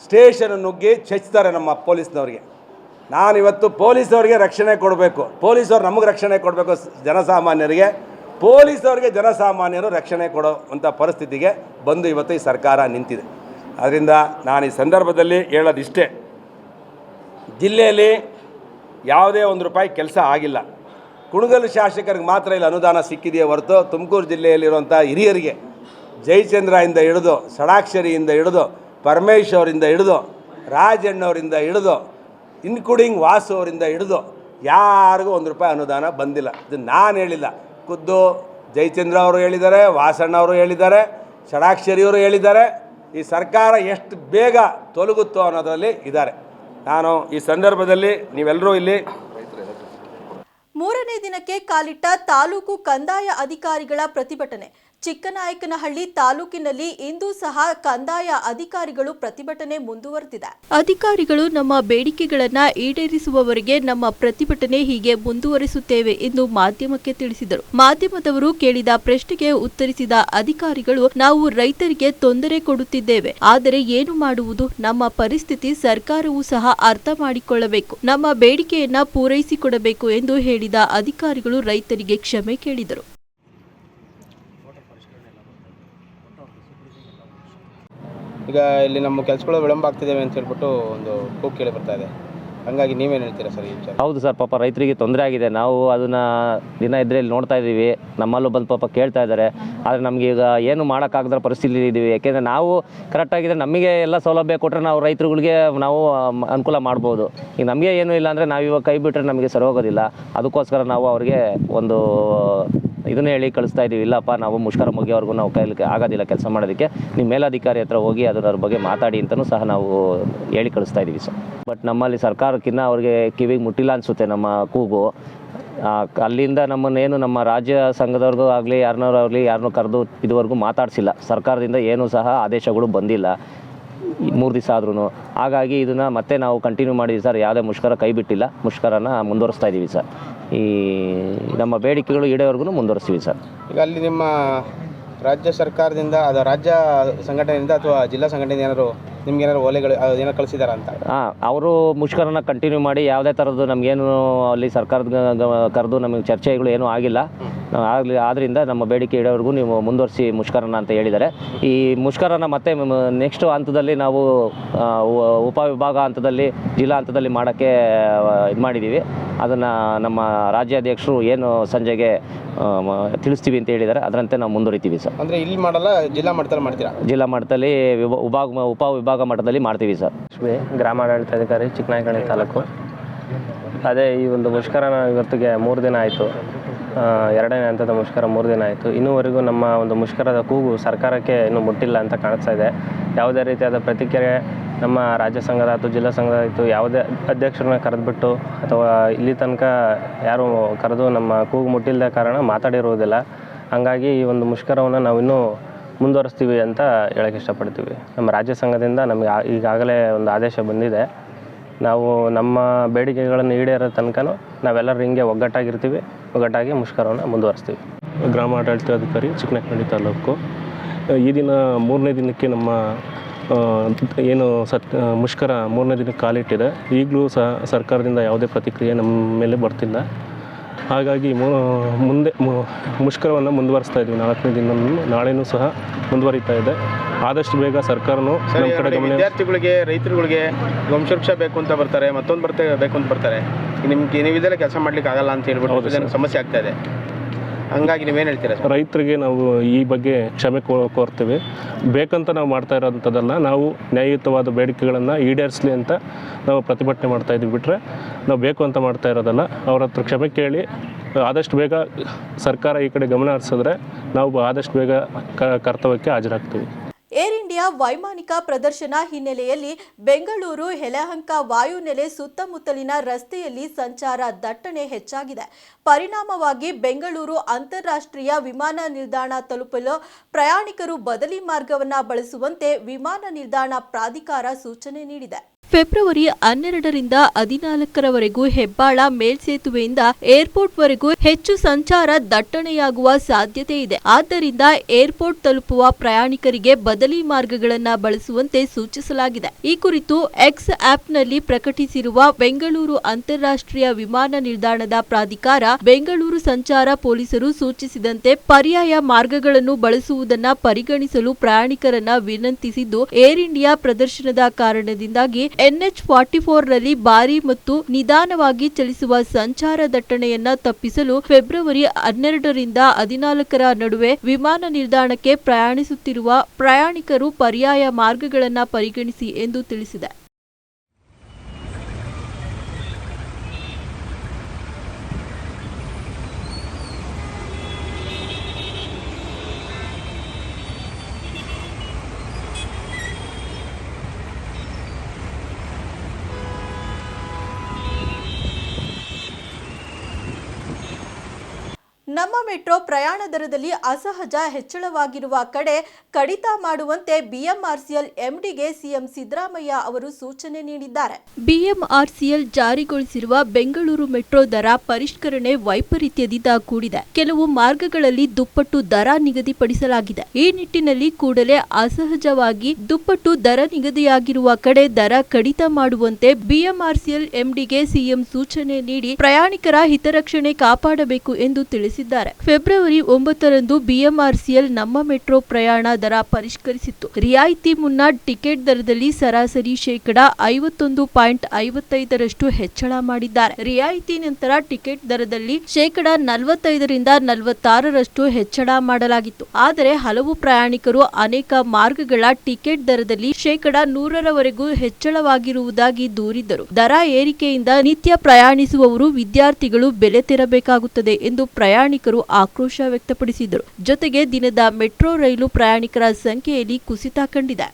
ಸ್ಟೇಷನ್ ನುಗ್ಗಿ ಚಚ್ತಾರೆ ನಮ್ಮ ಪೊಲೀಸ್ನವ್ರಿಗೆ. ನಾನಿವತ್ತು ಪೊಲೀಸವ್ರಿಗೆ ರಕ್ಷಣೆ ಕೊಡಬೇಕು, ಪೊಲೀಸವ್ರು ನಮಗೆ ರಕ್ಷಣೆ ಕೊಡಬೇಕು ಜನಸಾಮಾನ್ಯರಿಗೆ, ಪೊಲೀಸವ್ರಿಗೆ ಜನಸಾಮಾನ್ಯರು ರಕ್ಷಣೆ ಕೊಡುವಂಥ ಪರಿಸ್ಥಿತಿಗೆ ಬಂದು ಇವತ್ತು ಈ ಸರ್ಕಾರ ನಿಂತಿದೆ. ಆದ್ದರಿಂದ ನಾನು ಈ ಸಂದರ್ಭದಲ್ಲಿ ಹೇಳೋದಿಷ್ಟೇ, ಜಿಲ್ಲೆಯಲ್ಲಿ ಯಾವುದೇ ₹1 ಕೆಲಸ ಆಗಿಲ್ಲ. ಕುಣಗಲ್ ಶಾಸಕರಿಗೆ ಮಾತ್ರ ಇಲ್ಲಿ ಅನುದಾನ ಸಿಕ್ಕಿದೆಯೇ ಹೊರತು ತುಮಕೂರು ಜಿಲ್ಲೆಯಲ್ಲಿರುವಂಥ ಹಿರಿಯರಿಗೆ ಜಯಚಂದ್ರಯಿಂದ ಹಿಡಿದು ಷಡಾಕ್ಷರಿಯಿಂದ ಹಿಡಿದು ಪರಮೇಶ್ವರಿಂದ ಹಿಡಿದು ರಾಜಣ್ಣವರಿಂದ ಹಿಡಿದು ಇನ್ಕ್ಲೂಡಿಂಗ್ ವಾಸು ಅವರಿಂದ ಹಿಡಿದು ಯಾರಿಗೂ ₹1 ಅನುದಾನ ಬಂದಿಲ್ಲ. ಇದು ನಾನು ಹೇಳಿಲ್ಲ, ಖುದ್ದು ಜಯಚಂದ್ರ ಅವರು ಹೇಳಿದ್ದಾರೆ, ವಾಸಣ್ಣ ಅವರು ಹೇಳಿದ್ದಾರೆ, ಷಡಾಕ್ಷರಿಯವರು ಹೇಳಿದ್ದಾರೆ. ಈ ಸರ್ಕಾರ ಎಷ್ಟು ಬೇಗ ತೊಲಗುತ್ತೋ ಅನ್ನೋದರಲ್ಲಿ ಇದ್ದಾರೆ. ನಾನು ಈ ಸಂದರ್ಭದಲ್ಲಿ ನೀವೆಲ್ಲರೂ ಇಲ್ಲಿ ಮೂರನೇ ದಿನಕ್ಕೆ ಕಾಲಿಟ್ಟ ತಾಲೂಕು ಕಂದಾಯ ಅಧಿಕಾರಿಗಳ ಪ್ರತಿಭಟನೆ. ಚಿಕ್ಕನಾಯಕನಹಳ್ಳಿ ತಾಲೂಕಿನಲ್ಲಿ ಇಂದು ಸಹ ಕಂದಾಯ ಅಧಿಕಾರಿಗಳು ಪ್ರತಿಭಟನೆ ಮುಂದುವರೆದಿದೆ. ಅಧಿಕಾರಿಗಳು ನಮ್ಮ ಬೇಡಿಕೆಗಳನ್ನು ಈಡೇರಿಸುವವರೆಗೆ ನಮ್ಮ ಪ್ರತಿಭಟನೆ ಹೀಗೆ ಮುಂದುವರಿಸುತ್ತೇವೆ ಎಂದು ಮಾಧ್ಯಮಕ್ಕೆ ತಿಳಿಸಿದರು. ಮಾಧ್ಯಮದವರು ಕೇಳಿದ ಪ್ರಶ್ನೆಗೆ ಉತ್ತರಿಸಿದ ಅಧಿಕಾರಿಗಳು, ನಾವು ರೈತರಿಗೆ ತೊಂದರೆ ಕೊಡುತ್ತಿದ್ದೇವೆ, ಆದರೆ ಏನು ಮಾಡುವುದು? ನಮ್ಮ ಪರಿಸ್ಥಿತಿ ಸರ್ಕಾರವೂ ಸಹ ಅರ್ಥ ಮಾಡಿಕೊಳ್ಳಬೇಕು, ನಮ್ಮ ಬೇಡಿಕೆಯನ್ನ ಪೂರೈಸಿಕೊಡಬೇಕು ಎಂದು ಹೇಳಿದ ಅಧಿಕಾರಿಗಳು ರೈತರಿಗೆ ಕ್ಷಮೆ ಕೇಳಿದರು. ಈಗ ಇಲ್ಲಿ ನಮ್ಮ ಕೆಲಸಗಳು ವಿಳಂಬ ಆಗ್ತಿದ್ದೇವೆ ಅಂತ ಹೇಳ್ಬಿಟ್ಟು ಒಂದು ಕೂಗು ಕೇಳಿ ಬರ್ತಾ ಇದೆ. ಹಾಗಾಗಿ ನೀವೇನು ಹೇಳ್ತೀರಾ ಸರ್ ಈ ವಿಚಾರ? ಹೌದು ಸರ್, ಪಾಪ ರೈತರಿಗೆ ತೊಂದರೆ ಆಗಿದೆ. ನಾವು ಅದನ್ನು ದಿನ ಇದ್ದರೆ ಇಲ್ಲಿ ನೋಡ್ತಾ ಇದ್ದೀವಿ, ನಮ್ಮಲ್ಲೂ ಬಂದು ಪಾಪ ಕೇಳ್ತಾ ಇದ್ದಾರೆ. ಆದರೆ ನಮಗೆ ಈಗ ಏನು ಮಾಡೋಕ್ಕಾಗದ ಪರಿಸ್ಥಿತಿ ಇದ್ದೀವಿ. ಯಾಕೆಂದರೆ ನಾವು ಕರೆಕ್ಟಾಗಿದ್ದರೆ ನಮಗೆ ಎಲ್ಲ ಸೌಲಭ್ಯ ಕೊಟ್ಟರೆ ನಾವು ರೈತರುಗಳಿಗೆ ನಾವು ಅನುಕೂಲ ಮಾಡ್ಬೋದು. ಈಗ ನಮಗೆ ಏನೂ ಇಲ್ಲ ಅಂದರೆ ನಾವು ಇವಾಗ ಕೈ ಬಿಟ್ಟರೆ ನಮಗೆ ಸರಿ ಹೋಗೋದಿಲ್ಲ. ಅದಕ್ಕೋಸ್ಕರ ನಾವು ಅವರಿಗೆ ಒಂದು ಇದನ್ನೇ ಹೇಳಿ ಕಳಿಸ್ತಾ ಇದ್ದೀವಿ, ಇಲ್ಲಪ್ಪ ನಾವು ಮುಷ್ಕರ ಮುಗಿಯೋವರೆಗೂ ನಾವು ಕೈಲಿ ಆಗೋದಿಲ್ಲ ಕೆಲಸ ಮಾಡೋದಕ್ಕೆ, ನಿಮ್ಮ ಮೇಲಧಿಕಾರಿ ಹತ್ರ ಹೋಗಿ ಅದರ ಬಗ್ಗೆ ಮಾತಾಡಿ ಅಂತಲೂ ಸಹ ನಾವು ಹೇಳಿ ಕಳಿಸ್ತಾ ಇದ್ದೀವಿ ಸರ್. ಬಟ್ ನಮ್ಮಲ್ಲಿ ಸರ್ಕಾರಕ್ಕಿಂತ ಅವ್ರಿಗೆ ಕಿವಿಗೆ ಮುಟ್ಟಿಲ್ಲ ಅನಿಸುತ್ತೆ ನಮ್ಮ ಕೂಗು. ಅಲ್ಲಿಂದ ನಮ್ಮನ್ನೇನು ನಮ್ಮ ರಾಜ್ಯ ಸಂಘದವ್ರಿಗೂ ಆಗಲಿ ಯಾರನ್ನೂ ಕರೆದು ಇದುವರೆಗೂ ಮಾತಾಡಿಸಿಲ್ಲ. ಸರ್ಕಾರದಿಂದ ಏನೂ ಸಹ ಆದೇಶಗಳು ಬಂದಿಲ್ಲ 3 ದಿವಸ ಆದ್ರೂ. ಹಾಗಾಗಿ ಇದನ್ನು ಮತ್ತೆ ನಾವು ಕಂಟಿನ್ಯೂ ಮಾಡಿದ್ವಿ ಸರ್. ಯಾವುದೇ ಮುಷ್ಕರ ಕೈ ಬಿಟ್ಟಿಲ್ಲ, ಮುಷ್ಕರನ ಮುಂದುವರಿಸ್ತಾ ಇದ್ದೀವಿ ಸರ್. ಈ ನಮ್ಮ ಬೇಡಿಕೆಗಳು ಈಡೇವರೆಗೂ ಮುಂದುವರಿಸ್ತೀವಿ ಸರ್. ಈಗ ಅಲ್ಲಿ ನಿಮ್ಮ ರಾಜ್ಯ ಸರ್ಕಾರದಿಂದ ಅದು ರಾಜ್ಯ ಸಂಘಟನೆಯಿಂದ ಅಥವಾ ಜಿಲ್ಲಾ ಸಂಘಟನೆ ಏನಾದ್ರು ನಿಮ್ಗೆ ಏನಾದ್ರು ಓಲೆಗಳು ಏನಾರು ಕಳಿಸಿದಾರ ಅಂತ? ಅವರು ಮುಷ್ಕರನ ಕಂಟಿನ್ಯೂ ಮಾಡಿ ಯಾವುದೇ ಥರದ್ದು ನಮಗೇನು ಅಲ್ಲಿ ಸರ್ಕಾರದ ಕರೆದು ನಮಗೆ ಚರ್ಚೆಗಳು ಏನೂ ಆಗಿಲ್ಲ. ಆದ್ದರಿಂದ ನಮ್ಮ ಬೇಡಿಕೆ ಇಡೋವರೆಗೂ ನೀವು ಮುಂದುವರಿಸಿ ಮುಷ್ಕರನ ಅಂತ ಹೇಳಿದ್ದಾರೆ. ಈ ಮುಷ್ಕರನ ಮತ್ತೆ ನೆಕ್ಸ್ಟ್ ಹಂತದಲ್ಲಿ ನಾವು ಉಪವಿಭಾಗ ಹಂತದಲ್ಲಿ ಜಿಲ್ಲಾ ಹಂತದಲ್ಲಿ ಮಾಡೋಕ್ಕೆ ಇದು ಮಾಡಿದ್ದೀವಿ. ಅದನ್ನು ನಮ್ಮ ರಾಜ್ಯಾಧ್ಯಕ್ಷರು ಏನು ಸಂಜೆಗೆ ತಿಳಿಸ್ತೀವಿ ಅಂತ ಹೇಳಿದ್ದಾರೆ, ಅದರಂತೆ ನಾವು ಮುಂದುವರಿತೀವಿ ಸರ್. ಅಂದರೆ ಇಲ್ಲಿ ಮಾಡಲ್ಲ, ಜಿಲ್ಲಾ ಮಟ್ಟದಲ್ಲಿ ಮಾಡ್ತೀರಾ? ಜಿಲ್ಲಾ ಮಟ್ಟದಲ್ಲಿ ಉಪವಿಭಾಗ ಮಟ್ಟದಲ್ಲಿ ಮಾಡ್ತೀವಿ ಸರ್. ಗ್ರಾಮಾಡಳಿತಾಧಿಕಾರಿ ಚಿಕ್ಕನಾಯಕನಹಳ್ಳಿ ತಾಲೂಕು. ಅದೇ ಈ ಒಂದು ಮುಷ್ಕರನ ಇವತ್ತಿಗೆ 3 ದಿನ ಆಯಿತು. 2ನೇ ಹಂತದ ಮುಷ್ಕರ 3 ದಿನ ಆಯಿತು. ಇನ್ನೂವರೆಗೂ ನಮ್ಮ ಒಂದು ಮುಷ್ಕರದ ಕೂಗು ಸರ್ಕಾರಕ್ಕೆ ಇನ್ನೂ ಮುಟ್ಟಿಲ್ಲ ಅಂತ ಕಾಣಿಸ್ತಾ ಇದೆ. ಯಾವುದೇ ರೀತಿಯಾದ ಪ್ರತಿಕ್ರಿಯೆ ನಮ್ಮ ರಾಜ್ಯ ಸಂಘದ ಆಯಿತು, ಜಿಲ್ಲಾ ಸಂಘದ ಆಯಿತು, ಯಾವುದೇ ಅಧ್ಯಕ್ಷರನ್ನ ಕರೆದುಬಿಟ್ಟು ಅಥವಾ ಇಲ್ಲಿ ತನಕ ಯಾರು ಕರೆದು ನಮ್ಮ ಕೂಗು ಮುಟ್ಟಿಲ್ಲದ ಕಾರಣ ಮಾತಾಡಿರುವುದಿಲ್ಲ. ಹಾಗಾಗಿ ಈ ಒಂದು ಮುಷ್ಕರವನ್ನು ನಾವು ಇನ್ನೂ ಮುಂದುವರಿಸ್ತೀವಿ ಅಂತ ಹೇಳೋಕ್ಕೆ ಇಷ್ಟಪಡ್ತೀವಿ. ನಮ್ಮ ರಾಜ್ಯ ಸಂಘದಿಂದ ನಮಗೆ ಈಗಾಗಲೇ ಒಂದು ಆದೇಶ ಬಂದಿದೆ. ನಾವು ನಮ್ಮ ಬೇಡಿಕೆಗಳನ್ನು ಈಡೇರೋ ತನಕ ನಾವೆಲ್ಲರೂ ಹಿಂಗೆ ಒಗ್ಗಟ್ಟಾಗಿ ಮುಷ್ಕರವನ್ನು ಮುಂದುವರಿಸ್ತೀವಿ. ಗ್ರಾಮಾಡಳಿತಾಧಿಕಾರಿ ಚಿಕ್ಕನಾಯಕನಹಳ್ಳಿ ತಾಲೂಕು. ಈ ದಿನ 3ನೇ ದಿನಕ್ಕೆ ನಮ್ಮ ಏನು ಮುಷ್ಕರ 3ನೇ ದಿನಕ್ಕೆ ಕಾಲಿಟ್ಟಿದೆ. ಈಗಲೂ ಸಹ ಸರ್ಕಾರದಿಂದ ಯಾವುದೇ ಪ್ರತಿಕ್ರಿಯೆ ನಮ್ಮ ಮೇಲೆ ಬರ್ತಿಲ್ಲ. ಹಾಗಾಗಿ ಮುಂದೆ ಮುಷ್ಕರವನ್ನು ಮುಂದುವರಿಸ್ತಾ ಇದ್ವಿ. 4ನೇ ದಿನ ನಾಳೆನೂ ಸಹ ಮುಂದುವರಿತಾ ಇದೆ. ಆದಷ್ಟು ಬೇಗ ಸರ್ಕಾರನೂ ನಮ್ಮ ಕಡೆ ಗಮನ. ವಿದ್ಯಾರ್ಥಿಗಳಿಗೆ, ರೈತರುಗಳಿಗೆ ವಂಶವೃಕ್ಷ ಬೇಕು ಅಂತ ಬರ್ತಾರೆ, ಮತ್ತೊಂದು ಬೇಕು ಅಂತ ಬರ್ತಾರೆ. ನಿಮ್ಗೆ ನೀವು ಇದೆಲ್ಲ ಕೆಲಸ ಮಾಡ್ಲಿಕ್ಕೆ ಆಗಲ್ಲ ಅಂತ ಹೇಳ್ಬಿಟ್ಟು ಸಮಸ್ಯೆ ಆಗ್ತಾ ಇದೆ. ಹಂಗಾಗಿ ನೀವೇನು ಹೇಳ್ತೀರಾ? ರೈತರಿಗೆ ನಾವು ಈ ಬಗ್ಗೆ ಕ್ಷಮೆ ಕೋರ್ತೇವೆ. ಬೇಕಂತ ನಾವು ಮಾಡ್ತಾ ಇರೋಂಥದ್ದಲ್ಲ, ನಾವು ನ್ಯಾಯಯುತವಾದ ಬೇಡಿಕೆಗಳನ್ನು ಈಡೇರಿಸಲಿ ಅಂತ ನಾವು ಪ್ರತಿಭಟನೆ ಮಾಡ್ತಾ ಇದ್ವಿ ಬಿಟ್ಟರೆ ನಾವು ಬೇಕು ಅಂತ ಮಾಡ್ತಾ ಇರೋದಲ್ಲ. ಅವ್ರ ಹತ್ರ ಕ್ಷಮೆ ಕೇಳಿ ಆದಷ್ಟು ಬೇಗ ಸರ್ಕಾರ ಈ ಕಡೆ ಗಮನ ಹರಿಸಿದ್ರೆ ನಾವು ಆದಷ್ಟು ಬೇಗ ಕರ್ತವ್ಯಕ್ಕೆ ಹಾಜರಾಗ್ತೀವಿ. ಏರ್ ಇಂಡಿಯಾ ವೈಮಾನಿಕ ಪ್ರದರ್ಶನ ಹಿನ್ನೆಲೆಯಲ್ಲಿ ಬೆಂಗಳೂರು ಯಲಹಂಕ ವಾಯುನೆಲೆ ಸುತ್ತಮುತ್ತಲಿನ ರಸ್ತೆಯಲ್ಲಿ ಸಂಚಾರ ದಟ್ಟಣೆ ಹೆಚ್ಚಾಗಿದೆ. ಪರಿಣಾಮವಾಗಿ ಬೆಂಗಳೂರು ಅಂತಾರಾಷ್ಟ್ರೀಯ ವಿಮಾನ ನಿಲ್ದಾಣ ತಲುಪಲು ಪ್ರಯಾಣಿಕರು ಬದಲಿ ಮಾರ್ಗವನ್ನು ಬಳಸುವಂತೆ ವಿಮಾನ ನಿಲ್ದಾಣ ಪ್ರಾಧಿಕಾರ ಸೂಚನೆ ನೀಡಿದೆ. ಫೆಬ್ರವರಿ 12ರಿಂದ 14ರವರೆಗೂ ಹೆಬ್ಬಾಳ ಮೇಲ್ಸೇತುವೆಯಿಂದ ಏರ್ಪೋರ್ಟ್ವರೆಗೂ ಹೆಚ್ಚು ಸಂಚಾರ ದಟ್ಟಣೆಯಾಗುವ ಸಾಧ್ಯತೆ ಇದೆ. ಆದ್ದರಿಂದ ಏರ್ಪೋರ್ಟ್ ತಲುಪುವ ಪ್ರಯಾಣಿಕರಿಗೆ ಬದಲಿ ಮಾರ್ಗಗಳನ್ನು ಬಳಸುವಂತೆ ಸೂಚಿಸಲಾಗಿದೆ. ಈ ಕುರಿತು ಎಕ್ಸ್ ಆಪ್ನಲ್ಲಿ ಪ್ರಕಟಿಸಿರುವ ಬೆಂಗಳೂರು ಅಂತಾರಾಷ್ಟ್ರೀಯ ವಿಮಾನ ನಿಲ್ದಾಣದ ಪ್ರಾಧಿಕಾರ, ಬೆಂಗಳೂರು ಸಂಚಾರ ಪೊಲೀಸರು ಸೂಚಿಸಿದಂತೆ ಪರ್ಯಾಯ ಮಾರ್ಗಗಳನ್ನು ಬಳಸುವುದನ್ನು ಪರಿಗಣಿಸಲು ಪ್ರಯಾಣಿಕರನ್ನ ವಿನಂತಿಸಿದ್ದು, ಏರ್ ಇಂಡಿಯಾ ಪ್ರದರ್ಶನದ ಕಾರಣದಿಂದಾಗಿ NH-44ರಲ್ಲಿ ಭಾರಿ ಮತ್ತು ನಿಧಾನವಾಗಿ ಚಲಿಸುವ ಸಂಚಾರ ದಟ್ಟಣೆಯನ್ನ ತಪ್ಪಿಸಲು ಫೆಬ್ರವರಿ 12ರಿಂದ 14ರ ನಡುವೆ ವಿಮಾನ ನಿಲ್ದಾಣಕ್ಕೆ ಪ್ರಯಾಣಿಸುತ್ತಿರುವ ಪ್ರಯಾಣಿಕರು ಪರ್ಯಾಯ ಮಾರ್ಗಗಳನ್ನು ಪರಿಗಣಿಸಿ ಎಂದು ತಿಳಿಸಿದೆ. ನಮ್ಮ ಮೆಟ್ರೋ ಪ್ರಯಾಣ ದರದಲ್ಲಿ ಅಸಹಜ ಹೆಚ್ಚಳವಾಗಿರುವ ಕಡೆ ಕಡಿತ ಮಾಡುವಂತೆ ಬಿಎಂಆರ್ಸಿಎಲ್ ಎಂಡಿಗೆ ಸಿಎಂ ಸಿದ್ದರಾಮಯ್ಯ ಅವರು ಸೂಚನೆ ನೀಡಿದ್ದಾರೆ. ಬಿಎಂಆರ್ಸಿಎಲ್ ಜಾರಿಗೊಳಿಸಿರುವ ಬೆಂಗಳೂರು ಮೆಟ್ರೋ ದರ ಪರಿಷ್ಕರಣೆ ವೈಪರೀತ್ಯದಿಂದ ಕೂಡಿದೆ. ಕೆಲವು ಮಾರ್ಗಗಳಲ್ಲಿ ದುಪ್ಪಟ್ಟು ದರ ನಿಗದಿಪಡಿಸಲಾಗಿದೆ. ಈ ನಿಟ್ಟಿನಲ್ಲಿ ಕೂಡಲೇ ಅಸಹಜವಾಗಿ ದುಪ್ಪಟ್ಟು ದರ ನಿಗದಿಯಾಗಿರುವ ಕಡೆ ದರ ಕಡಿತ ಮಾಡುವಂತೆ ಬಿಎಂಆರ್ಸಿಎಲ್ ಎಂಡಿಗೆ ಸಿಎಂ ಸೂಚನೆ ನೀಡಿ ಪ್ರಯಾಣಿಕರ ಹಿತರಕ್ಷಣೆ ಕಾಪಾಡಬೇಕು ಎಂದು ತಿಳಿಸಿದ್ದಾರೆ. ಫೆಬ್ರವರಿ 9ರಂದು ಬಿಎಂಆರ್ಸಿಎಲ್ ನಮ್ಮ ಮೆಟ್ರೋ ಪ್ರಯಾಣ ದರ ಪರಿಷ್ಕರಿಸಿತ್ತು. ರಿಯಾಯಿತಿ ಮುನ್ನ ಟಿಕೆಟ್ ದರದಲ್ಲಿ ಸರಾಸರಿ ಶೇಕಡಾ 51.55ರಷ್ಟು ಹೆಚ್ಚಳ ಮಾಡಿದ್ದಾರೆ. ರಿಯಾಯಿತಿ ನಂತರ ಟಿಕೆಟ್ ದರದಲ್ಲಿ ಶೇಕಡಾ 45ರಿಂದ 46ರಷ್ಟು ಹೆಚ್ಚಳ ಮಾಡಲಾಗಿತ್ತು. ಆದರೆ ಹಲವು ಪ್ರಯಾಣಿಕರು ಅನೇಕ ಮಾರ್ಗಗಳ ಟಿಕೆಟ್ ದರದಲ್ಲಿ ಶೇಕಡಾ 100ರವರೆಗೂ ಹೆಚ್ಚಳವಾಗಿರುವುದಾಗಿ ದೂರಿದ್ದರು. ದರ ಏರಿಕೆಯಿಂದ ನಿತ್ಯ ಪ್ರಯಾಣಿಸುವವರು, ವಿದ್ಯಾರ್ಥಿಗಳು ಬೆಲೆ ತೆರಬೇಕಾಗುತ್ತದೆ ಎಂದು ಪ್ರಯಾಣಿಕರು ಆಕ್ರೋಶ ವ್ಯಕ್ತಪಡಿಸಿದರು. ಜೊತೆಗೆ ದಿನದ ಮೆಟ್ರೋ ರೈಲು ಪ್ರಯಾಣಿಕರ ಸಂಖ್ಯೆಯಲ್ಲಿ ಕುಸಿತ ಕಂಡಿದೆ.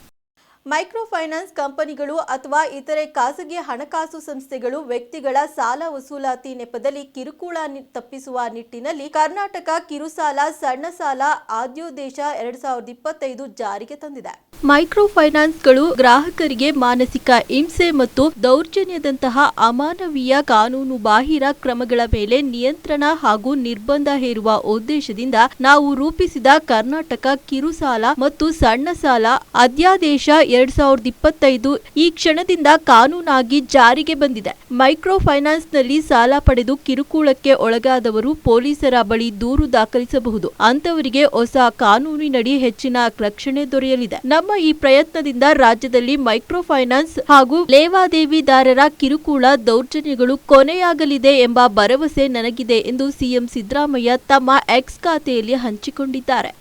ಮೈಕ್ರೋ ಫೈನಾನ್ಸ್ ಕಂಪನಿಗಳು ಅಥವಾ ಇತರೆ ಖಾಸಗಿ ಹಣಕಾಸು ಸಂಸ್ಥೆಗಳು ವ್ಯಕ್ತಿಗಳ ಸಾಲ ವಸೂಲಾತಿ ನೆಪದಲ್ಲಿ ಕಿರುಕುಳ ತಪ್ಪಿಸುವ ನಿಟ್ಟಿನಲ್ಲಿ ಕರ್ನಾಟಕ ಕಿರುಸಾಲ ಸಣ್ಣ ಸಾಲ ಆದ್ಯೋದೇಶ 2025 ಜಾರಿಗೆ ತಂದಿದೆ. ಮೈಕ್ರೋ ಫೈನಾನ್ಸ್ಗಳು ಗ್ರಾಹಕರಿಗೆ ಮಾನಸಿಕ ಹಿಂಸೆ ಮತ್ತು ದೌರ್ಜನ್ಯದಂತಹ ಅಮಾನವೀಯ ಕಾನೂನು ಬಾಹಿರ ಕ್ರಮಗಳ ಮೇಲೆ ನಿಯಂತ್ರಣ ಹಾಗೂ ನಿರ್ಬಂಧ ಹೇರುವ ಉದ್ದೇಶದಿಂದ ನಾವು ರೂಪಿಸಿದ ಕರ್ನಾಟಕ ಕಿರುಸಾಲ ಮತ್ತು ಸಣ್ಣ ಸಾಲ ಅಧ್ಯಾದೇಶ 2025 ಈ ಕ್ಷಣದಿಂದ ಕಾನೂನಾಗಿ ಜಾರಿಗೆ ಬಂದಿದೆ. ಮೈಕ್ರೋ ಫೈನಾನ್ಸ್ನಲ್ಲಿ ಸಾಲ ಪಡೆದು ಕಿರುಕುಳಕ್ಕೆ ಒಳಗಾದವರು ಪೊಲೀಸರ ಬಳಿ ದೂರು ದಾಖಲಿಸಬಹುದು. ಅಂತವರಿಗೆ ಹೊಸ ಕಾನೂನಿನಡಿ ಹೆಚ್ಚಿನ ರಕ್ಷಣೆ ದೊರೆಯಲಿದೆ. ನಮ್ಮ ಈ ಪ್ರಯತ್ನದಿಂದ ರಾಜ್ಯದಲ್ಲಿ ಮೈಕ್ರೋ ಫೈನಾನ್ಸ್ ಹಾಗೂ ಲೇವಾದೇವಿದಾರರ ಕಿರುಕುಳ ದೌರ್ಜನ್ಯಗಳು ಕೊನೆಯಾಗಲಿದೆ ಎಂಬ ಭರವಸೆ ನನಗಿದೆ ಎಂದು ಸಿಎಂ ಸಿದ್ದರಾಮಯ್ಯ ತಮ್ಮ ಎಕ್ಸ್ ಖಾತೆಯಲ್ಲಿ ಹಂಚಿಕೊಂಡಿದ್ದಾರೆ.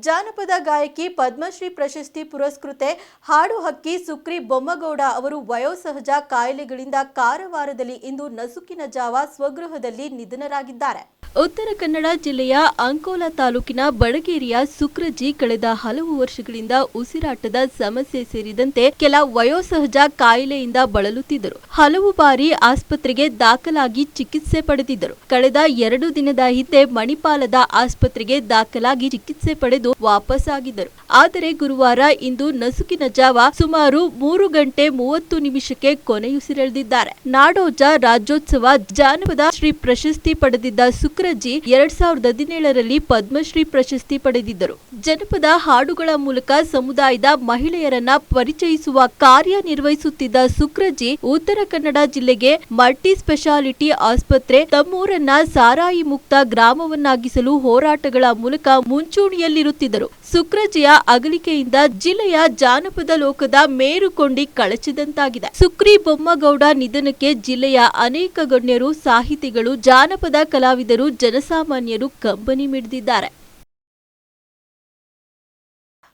ಜಾನಪದ ಗಾಯಕಿ ಪದ್ಮಶ್ರೀ ಪ್ರಶಸ್ತಿ ಪುರಸ್ಕೃತೆ ಹಾಡು ಹಕ್ಕಿ ಸುಕ್ರಿ ಬೊಮ್ಮಗೌಡ ಅವರು ವಯೋಸಹಜ ಕಾಯಿಲೆಗಳಿಂದ ಕಾರವಾರದಲ್ಲಿ ಇಂದು ನಸುಕಿನ ಜಾವ ಸ್ವಗೃಹದಲ್ಲಿ ನಿಧನರಾಗಿದ್ದಾರೆ. ಉತ್ತರ ಕನ್ನಡ ಜಿಲ್ಲೆಯ ಅಂಕೋಲಾ ತಾಲೂಕಿನ ಬಡಗೇರಿಯ ಸುಕ್ರಜಿ ಕಳೆದ ಹಲವು ವರ್ಷಗಳಿಂದ ಉಸಿರಾಟದ ಸಮಸ್ಯೆ ಸೇರಿದಂತೆ ಕೆಲ ವಯೋಸಹಜ ಕಾಯಿಲೆಯಿಂದ ಬಳಲುತ್ತಿದ್ದರು. ಹಲವು ಬಾರಿ ಆಸ್ಪತ್ರೆಗೆ ದಾಖಲಾಗಿ ಚಿಕಿತ್ಸೆ ಪಡೆದಿದ್ದರು. ಕಳೆದ 2 ದಿನದ ಹಿಂದೆ ಮಣಿಪಾಲದ ಆಸ್ಪತ್ರೆಗೆ ದಾಖಲಾಗಿ ಚಿಕಿತ್ಸೆ ಪಡೆದು ವಾಪಸ್ಸಾಗಿದ್ದರು. ಆದರೆ ಗುರುವಾರ ಇಂದು ನಸುಕಿನ ಜಾವ ಸುಮಾರು 3 ಗಂಟೆ 30 ನಿಮಿಷಕ್ಕೆ ಕೊನೆಯುಸಿರೆಳೆದಿದ್ದಾರೆ. ನಾಡೋಜ ರಾಜ್ಯೋತ್ಸವ ಜಾನಪದ ಶ್ರೀ ಪ್ರಶಸ್ತಿ ಪಡೆದಿದ್ದ ಸುಕ್ರಜಿ 2017ರಲ್ಲಿ ಪದ್ಮಶ್ರೀ ಪ್ರಶಸ್ತಿ ಪಡೆದಿದ್ದರು. ಜನಪದ ಹಾಡುಗಳ ಮೂಲಕ ಸಮುದಾಯದ ಮಹಿಳೆಯರನ್ನ ಪರಿಚಯಿಸುವ ಕಾರ್ಯ ನಿರ್ವಹಿಸುತ್ತಿದ್ದ ಸುಕ್ರಜಿ ಉತ್ತರ ಕನ್ನಡ ಜಿಲ್ಲೆಗೆ ಮಲ್ಟಿ ಸ್ಪೆಷಾಲಿಟಿ ಆಸ್ಪತ್ರೆ, ತಮ್ಮೂರನ್ನ ಸಾರಾಯಿ ಮುಕ್ತ ಗ್ರಾಮವನ್ನಾಗಿಸಲು ಹೋರಾಟಗಳ ಮೂಲಕ ಮುಂಚೂಣಿಯಲ್ಲಿರುತ್ತಿದ್ದರು. ಸುಕ್ರಜಿಯ ಅಗಲಿಕೆಯಿಂದ ಜಿಲ್ಲೆಯ ಜಾನಪದ ಲೋಕದ ಮೇರುಕೊಂಡಿ ಕಳಚಿದಂತಾಗಿದೆ. ಸುಕ್ರಿ ಬೊಮ್ಮಗೌಡ ನಿಧನಕ್ಕೆ ಜಿಲ್ಲೆಯ ಅನೇಕ ಗಣ್ಯರು, ಸಾಹಿತಿಗಳು, ಜಾನಪದ ಕಲಾವಿದರು, ಜನಸಾಮಾನ್ಯರು ಕಂಬನಿ ಮಿಡಿದಿದ್ದಾರೆ.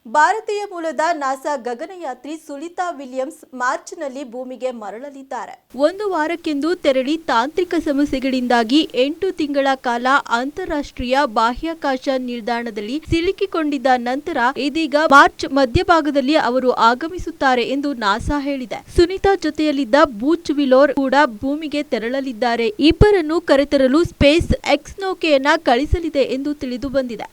ಭಾರತೀಯ ಮೂಲದ ನಾಸಾ ಗಗನಯಾತ್ರಿ ಸುನಿತಾ ವಿಲಿಯಮ್ಸ್ ಮಾರ್ಚ್ನಲ್ಲಿ ಭೂಮಿಗೆ ಮರಳಲಿದ್ದಾರೆ. ಒಂದು ವಾರಕ್ಕೆಂದು ತೆರಳಿ ತಾಂತ್ರಿಕ ಸಮಸ್ಯೆಗಳಿಂದಾಗಿ 8 ತಿಂಗಳ ಕಾಲ ಅಂತಾರಾಷ್ಟ್ರೀಯ ಬಾಹ್ಯಾಕಾಶ ನಿಲ್ದಾಣದಲ್ಲಿ ಸಿಲುಕಿಕೊಂಡಿದ್ದ ನಂತರ ಇದೀಗ ಮಾರ್ಚ್ ಮಧ್ಯಭಾಗದಲ್ಲಿ ಅವರು ಆಗಮಿಸುತ್ತಾರೆ ಎಂದು ನಾಸಾ ಹೇಳಿದೆ. ಸುನಿತಾ ಜೊತೆಯಲ್ಲಿದ್ದ ಬೂಚ್ ವಿಲೋರ್ ಕೂಡ ಭೂಮಿಗೆ ತೆರಳಲಿದ್ದಾರೆ. ಇಬ್ಬರನ್ನು ಕರೆತರಲು ಸ್ಪೇಸ್ ಎಕ್ಸ್ ನೌಕೆಯನ್ನ ಕಳಿಸಲಿದೆ ಎಂದು ತಿಳಿದು ಬಂದಿದೆ.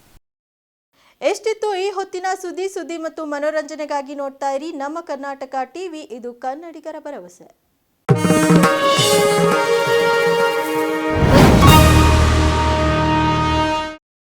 ಎಷ್ಟಿತ್ತು ಈ ಹೊತ್ತಿನ ಸುದ್ದಿ ಮತ್ತು ಮನೋರಂಜನೆಗಾಗಿ ನೋಡ್ತಾ ಇರಿ ನಮ್ಮ ಕರ್ನಾಟಕ ಟಿವಿ. ಇದು ಕನ್ನಡಿಗರ ಭರವಸೆ.